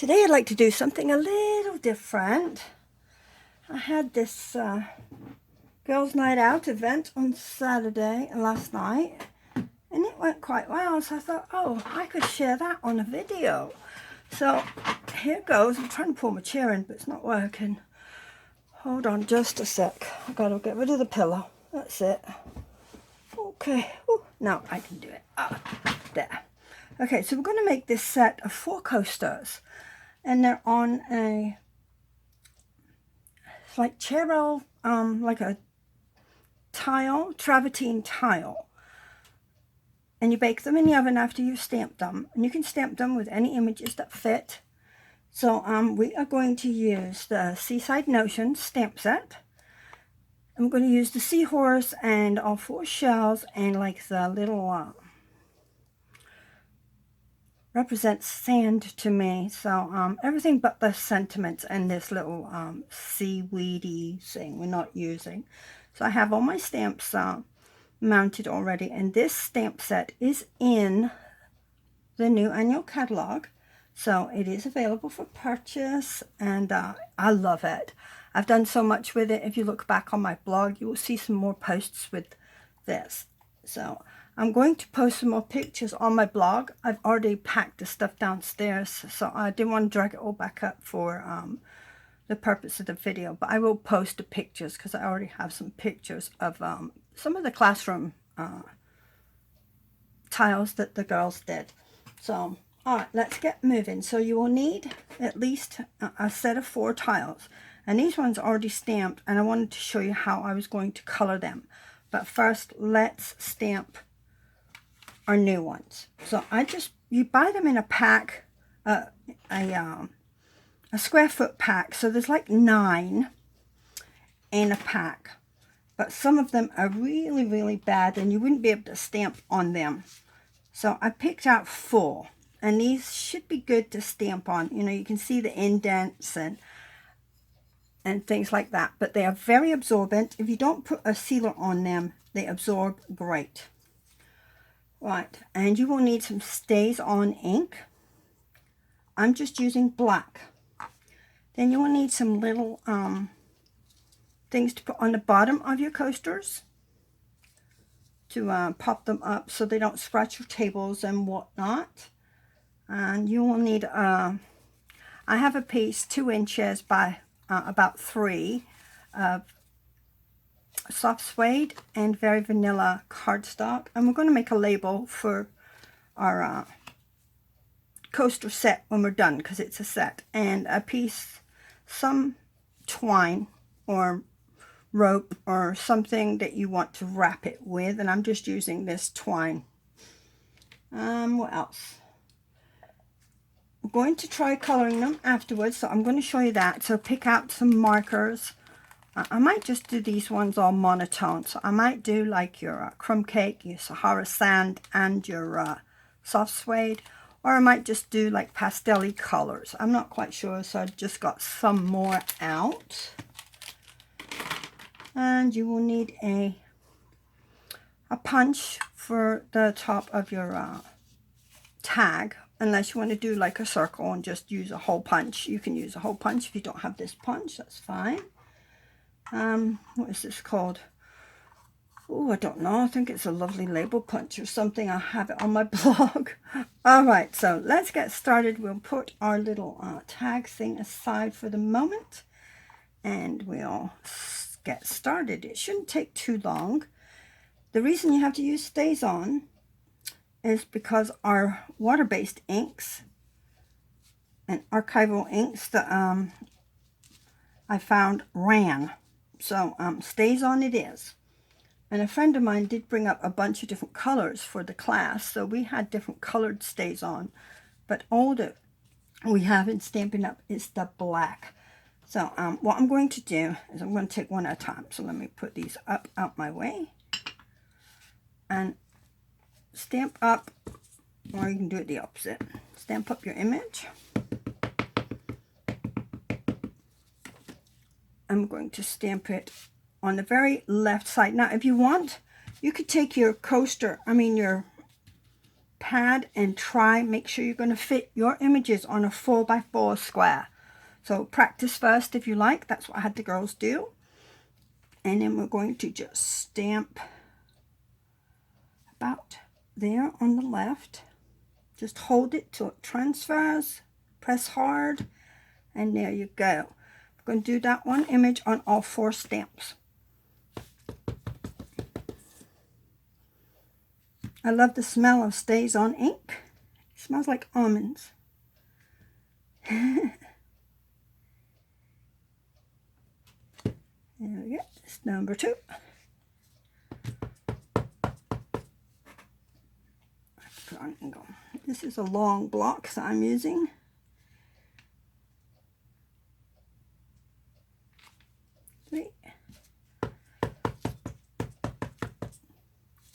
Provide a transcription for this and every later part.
Today I'd like to do something a little different. I had this girls' night out event on Saturday last night, and it went quite well, so I thought, oh, I could share that on a video. So here goes. I'm trying to pull my chair in, but it's not working. Hold on just a sec. I've got to get rid of the pillow. That's it. Okay. Ooh, now I can do it. There. Okay, so we're going to make this set of 4 coasters. And they're on a, it's like Chero, like a tile, travertine tile. And you bake them in the oven after you've stamped them. And you can stamp them with any images that fit. So we are going to use the Seaside Notion stamp set. I'm going to use the seahorse and all 4 shells and like the little represents sand to me, so everything but the sentiments and this little seaweedy thing we're not using. So I have all my stamps mounted already, and this stamp set is in the new annual catalog, so it is available for purchase, and I love it. I've done so much with it. If you look back on my blog, you will see some more posts with this. So I'm going to post some more pictures on my blog. I've already packed the stuff downstairs, so I didn't want to drag it all back up for the purpose of the video. But I will post the pictures because I already have some pictures of some of the classroom tiles that the girls did. So, all right, let's get moving. So you will need at least a set of 4 tiles. And these ones are already stamped, and I wanted to show you how I was going to color them. But first, let's stamp our new ones. So you buy them in a pack, a square foot pack. So there's like 9 in a pack, but some of them are really, really bad, and you wouldn't be able to stamp on them. So I picked out 4, and these should be good to stamp on. You know, you can see the indents and things like that, but they are very absorbent. If you don't put a sealer on them, they absorb great. Right, and you will need some Stays On ink. I'm just using black. Then you will need some little things to put on the bottom of your coasters to pop them up so they don't scratch your tables and whatnot. And you will need, I have a piece 2 inches by about 3 of soft suede and very vanilla cardstock, and we're going to make a label for our coaster set when we're done, because it's a set, and a piece, some twine or rope or something that you want to wrap it with, and I'm just using this twine. What else? I'm going to try coloring them afterwards, so I'm going to show you that. So pick out some markers. I might just do these ones all monotone. So I might do like your crumb cake, your Sahara sand, and your soft suede. Or I might just do like pastel-y colors. I'm not quite sure, so I just got some more out. And you will need a punch for the top of your tag. Unless you want to do like a circle and just use a hole punch. You can use a hole punch if you don't have this punch. That's fine. What is this called? Oh, I don't know. I think it's a lovely label punch or something. I'll have it on my blog. All right, so let's get started. We'll put our little tag thing aside for the moment, and we'll get started. It shouldn't take too long. The reason you have to use Stays On is because our water-based inks and archival inks that I found ran. So Stays On it is. And a friend of mine did bring up a bunch of different colors for the class, so we had different colored Stays On, but all that we have in Stampin' Up is the black. So what I'm going to do is I'm going to take one at a time. So let me put these up out my way and stamp up, or you can do it the opposite. Stamp up your image. I'm going to stamp it on the very left side. Now, if you want, you could take your coaster, your pad and make sure you're going to fit your images on a 4x4 square. So practice first if you like. That's what I had the girls do. And then we're going to just stamp about there on the left. Just hold it till it transfers. Press hard. And there you go. We're going to do that one image on all 4 stamps. I love the smell of Stays On ink. It smells like almonds. There we go. It's number 2. This is a long block that I'm using.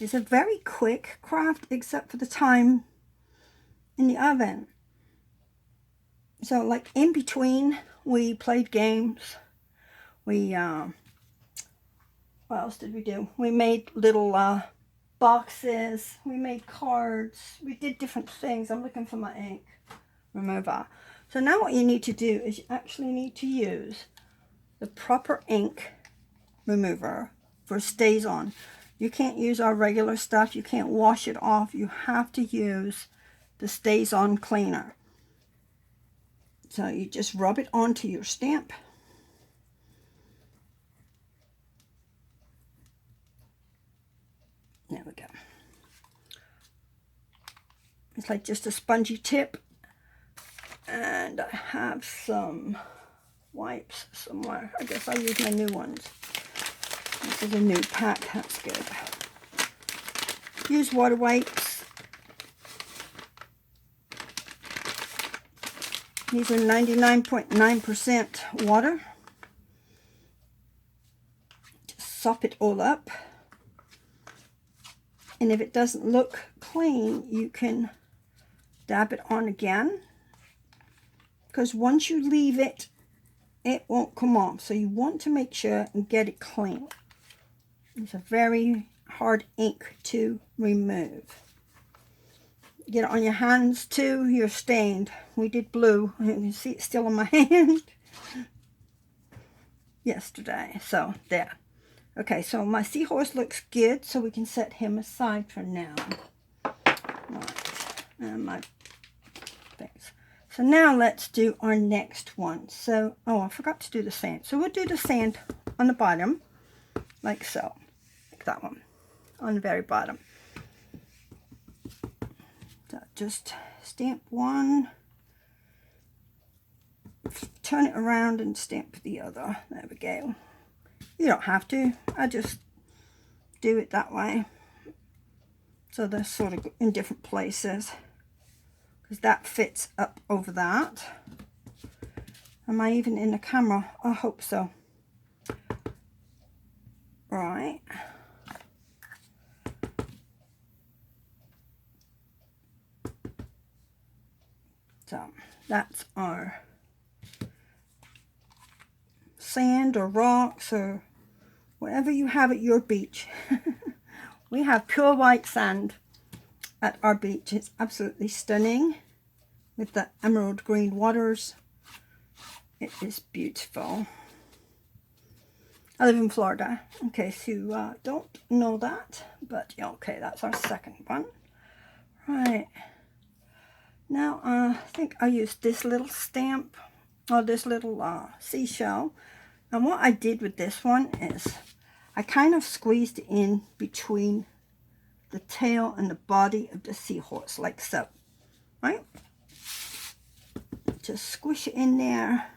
It's a very quick craft except for the time in the oven. So like in between we played games. We what else did we do? We made little boxes. We made cards. We did different things. I'm looking for my ink remover. So now what you need to do is you actually need to use the proper ink remover for Stays On. You can't use our regular stuff. You can't wash it off. You have to use the Stays On cleaner. So you just rub it onto your stamp. There we go. It's like just a spongy tip. And I have some wipes somewhere. I guess I'll use my new ones. This is a new pack. That's good. Use water wipes. These are 99.9% water. Just sop it all up. And if it doesn't look clean, you can dab it on again. Because once you leave it, it won't come off. So you want to make sure and get it clean. It's a very hard ink to remove. Get it on your hands too. You're stained. We did blue. You can see it's still on my hand yesterday. So there. Okay, so my seahorse looks good, so we can set him aside for now. Right, and my things. So now let's do our next one. So, oh, I forgot to do the sand. So we'll do the sand on the bottom, like so. Like that one, on the very bottom. So just stamp one. Turn it around and stamp the other. There we go. You don't have to. I just do it that way. So they're sort of in different places. Because that fits up over that. Am I even in the camera? I hope so. Right. So that's our sand or rocks or whatever you have at your beach. We have pure white sand at our beach. It's absolutely stunning with the emerald green waters. It is beautiful. I live in Florida, in case you don't know that. But yeah, okay, that's our second one. Right. Now I think I used this little stamp, or this little seashell. And what I did with this one is I kind of squeezed it in between the tail and the body of the seahorse, like so. Right? Just squish it in there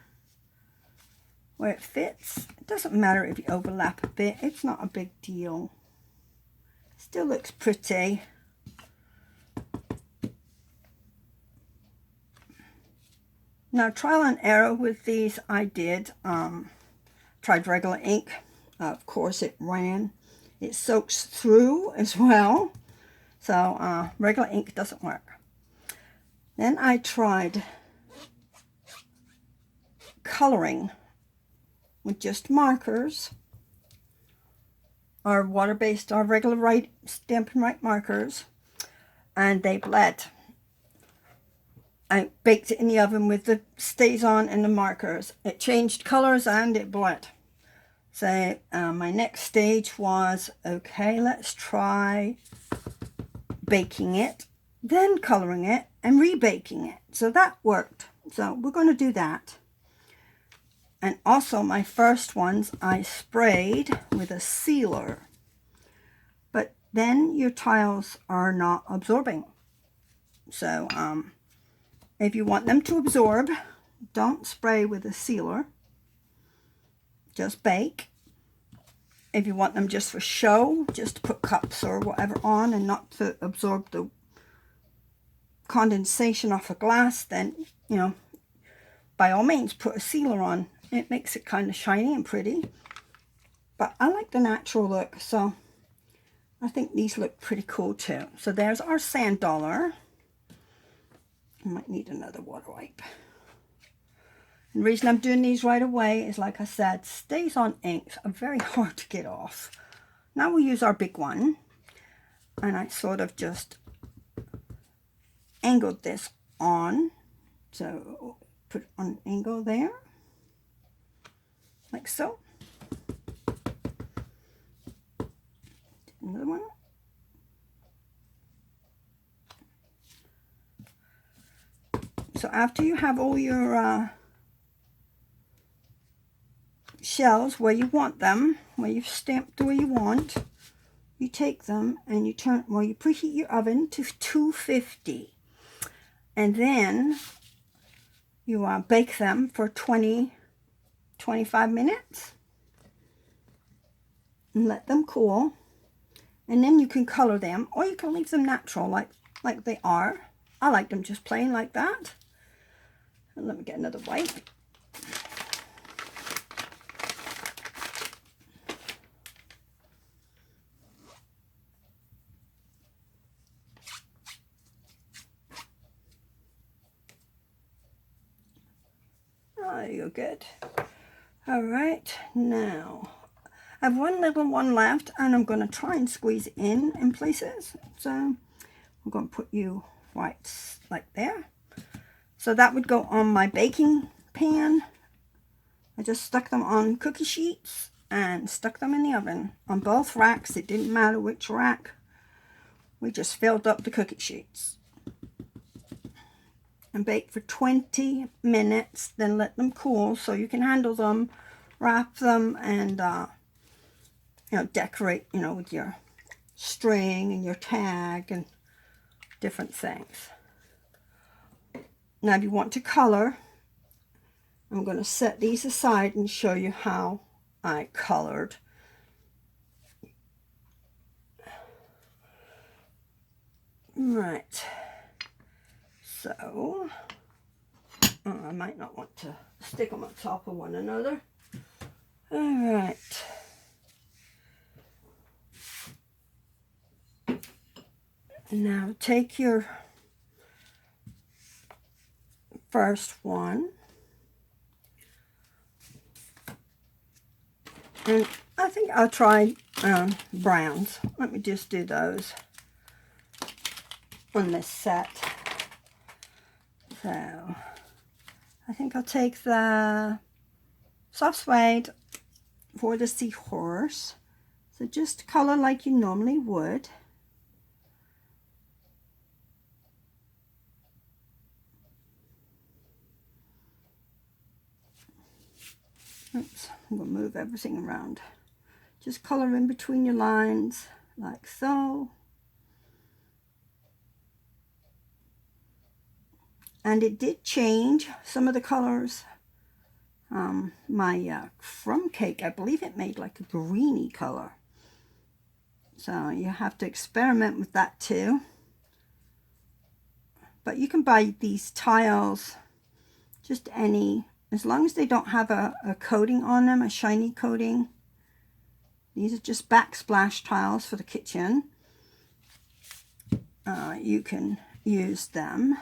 where it fits. It doesn't matter if you overlap a bit. It's not a big deal. Still looks pretty. Now, trial and error with these I did. Tried regular ink. Of course, it ran. It soaks through as well. So, regular ink doesn't work. Then I tried coloring with just markers. Our water-based, our regular Stampin' Right markers. and they bled. I baked it in the oven with the stays on and the markers. It changed colors and it bled. So my next stage was, okay, let's try baking it, then coloring it and rebaking it. So that worked. So we're going to do that. And also my first ones I sprayed with a sealer. But then your tiles are not absorbing. So if you want them to absorb, don't spray with a sealer. Just bake. If you want them just for show, just to put cups or whatever on and not to absorb the condensation off a glass, then, you know, by all means put a sealer on. It makes it kind of shiny and pretty. But I like the natural look, so I think these look pretty cool too. So there's our sand dollar. I might need another water wipe. And the reason I'm doing these right away is, like I said, stays on inks are very hard to get off. Now we'll use our big one. And I sort of just angled this on. So put it on an angle there. Like so. Another one. So after you have all your shells where you want them, where you've stamped the way you want, you take them and you turn, well, you preheat your oven to 250, and then you bake them for 20-25 minutes and let them cool, and then you can color them, or you can leave them natural like they are. I like them just plain like that. And let me get another wipe. Oh, you're good. All right, now I have one little one left, and I'm going to try and squeeze it in places. So I'm going to put you right like there. So that would go on my baking pan. I just stuck them on cookie sheets and stuck them in the oven on both racks. It didn't matter which rack. We just filled up the cookie sheets and baked for 20 minutes. Then let them cool so you can handle them, wrap them, and you know, decorate, you know, with your string and your tag and different things. Now if you want to color, I'm going to set these aside and show you how I colored. Right. So, I might not want to stick them on top of one another. All right. Now take your first one, and I think I'll try browns. Let me just do those on this set. So I think I'll take the soft suede for the seahorse. So just color like you normally would. Oops, I'm going to move everything around. Just color in between your lines like so. And it did change some of the colors. My crumb cake, I believe it made like a greeny color. So you have to experiment with that too. But you can buy these tiles, just any, as long as they don't have a coating on them, a shiny coating. These are just backsplash tiles for the kitchen. You can use them.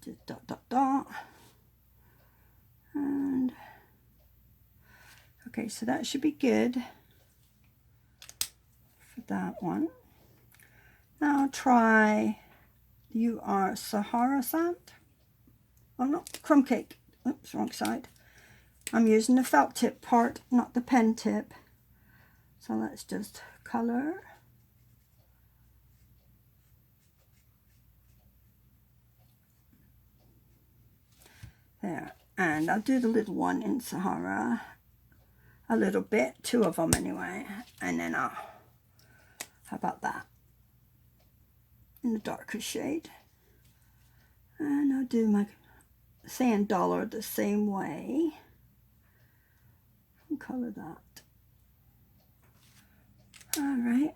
Just dot, dot, dot. And, okay, so that should be good. that one. Now try You Are Sahara Sand. Oh no, crumb cake. Oops, wrong side. I'm using the felt tip part, not the pen tip. So let's just color. There. And I'll do the little one in Sahara a little bit, 2 of them anyway. And then how about that? In the darker shade. And I'll do my sand dollar the same way. And color that. Alright,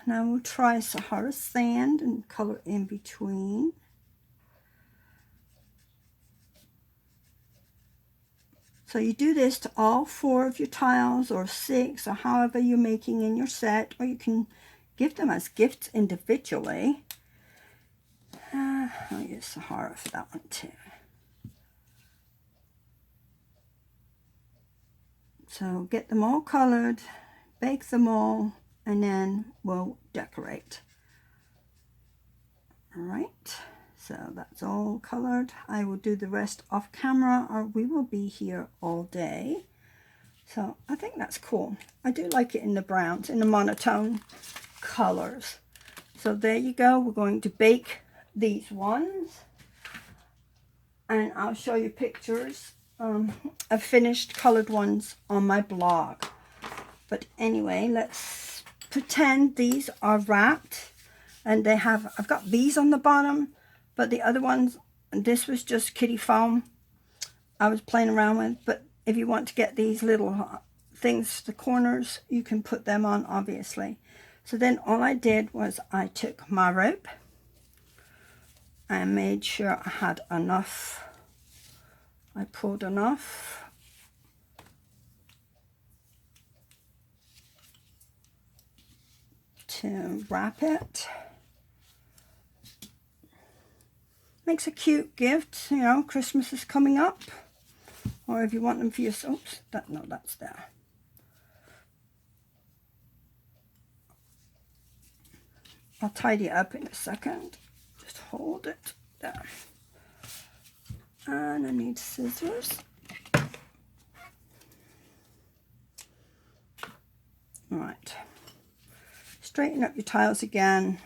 now we'll try Sahara Sand and color in between. So you do this to all 4 of your tiles, or 6, or however you're making in your set, or you can give them as gifts individually. I'll use Sahara for that one too. So get them all colored, bake them all, and then we'll decorate. Alright, so that's all colored. I will do the rest off camera, or we will be here all day. So I think that's cool. I do like it in the browns, in the monotone colors. So there you go. We're going to bake these ones, and I'll show you pictures of finished colored ones on my blog. But anyway, let's pretend these are wrapped, and they have, I've got these on the bottom, but the other ones, and this was just kitty foam I was playing around with. But if you want to get these little things, the corners, you can put them on, obviously. So then all I did was I took my rope and made sure I had enough. I pulled enough to wrap it. Makes a cute gift, you know, Christmas is coming up. Or if you want them for yourself. Oops, that's there. I'll tidy it up in a second. Just hold it there. And I need scissors. Alright. Straighten up your tiles again.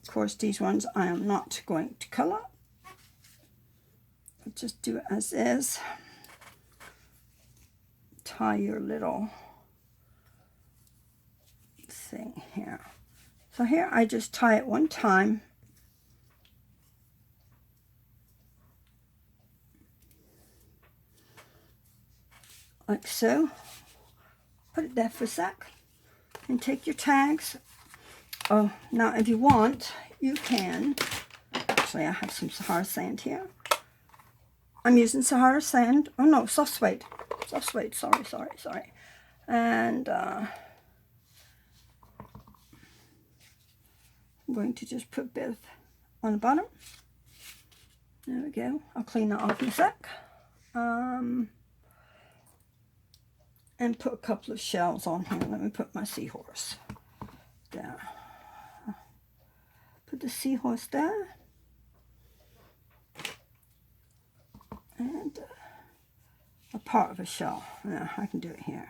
Of course, these ones I am not going to color. I'll just do it as is. Tie your little thing here. So here I just tie it one time. Like so. Put it there for a sec. And take your tags. Oh, now if you want, you can. Actually, I have some Sahara Sand here. I'm using Sahara Sand. Oh no, soft suede. Soft suede, sorry. And I'm going to just put a bit on the bottom. There we go. I'll clean that off in a sec. And put a couple of shells on here. Let me put my seahorse there. Put the seahorse there. And a part of a shell. Yeah, I can do it here.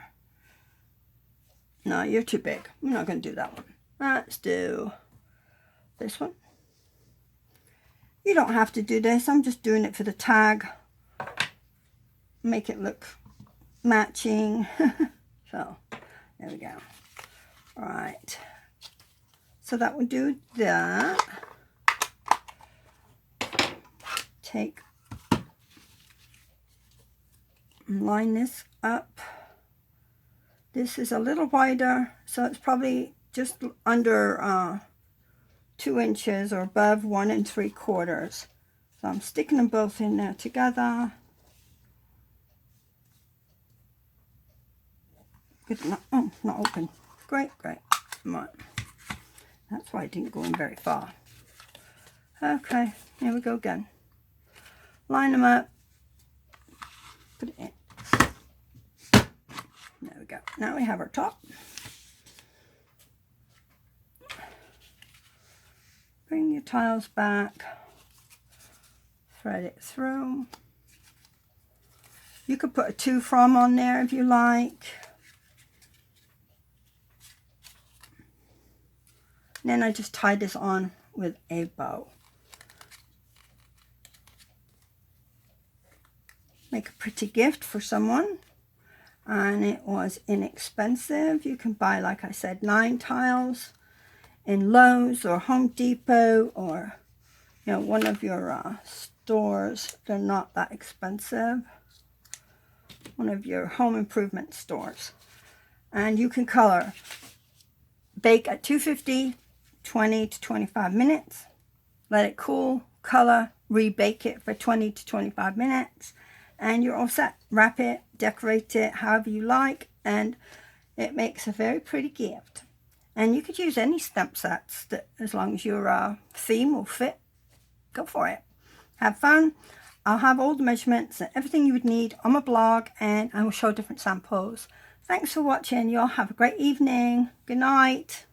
No, you're too big. I'm not going to do that one. Let's do this one. You don't have to do this. I'm just doing it for the tag. Make it look matching. So there we go. All right, so that would do that. Take, line this up. This is a little wider, so it's probably just under 2 inches, or above 1 3/4. So I'm sticking them both in there together. Good enough. Oh, not open. Great. Come on. That's why it didn't go in very far. Okay, here we go again. Line them up. Put it in. There we go. Now we have our top. Bring your tiles back, thread it through. You could put a to from on there if you like. And then I just tie this on with a bow. Make a pretty gift for someone. And it was inexpensive. You can buy, like I said, 9 tiles in Lowe's or Home Depot or, you know, one of your stores. They're not that expensive. One of your home improvement stores. And you can color. Bake at 250, 20 to 25 minutes. Let it cool, color, rebake it for 20 to 25 minutes. And you're all set. Wrap it, decorate it however you like, and it makes a very pretty gift. And you could use any stamp sets that, as long as your theme will fit. Go for it. Have fun. I'll have all the measurements and everything you would need on my blog, and I will show different samples. Thanks for watching. You all have a great evening. Good night.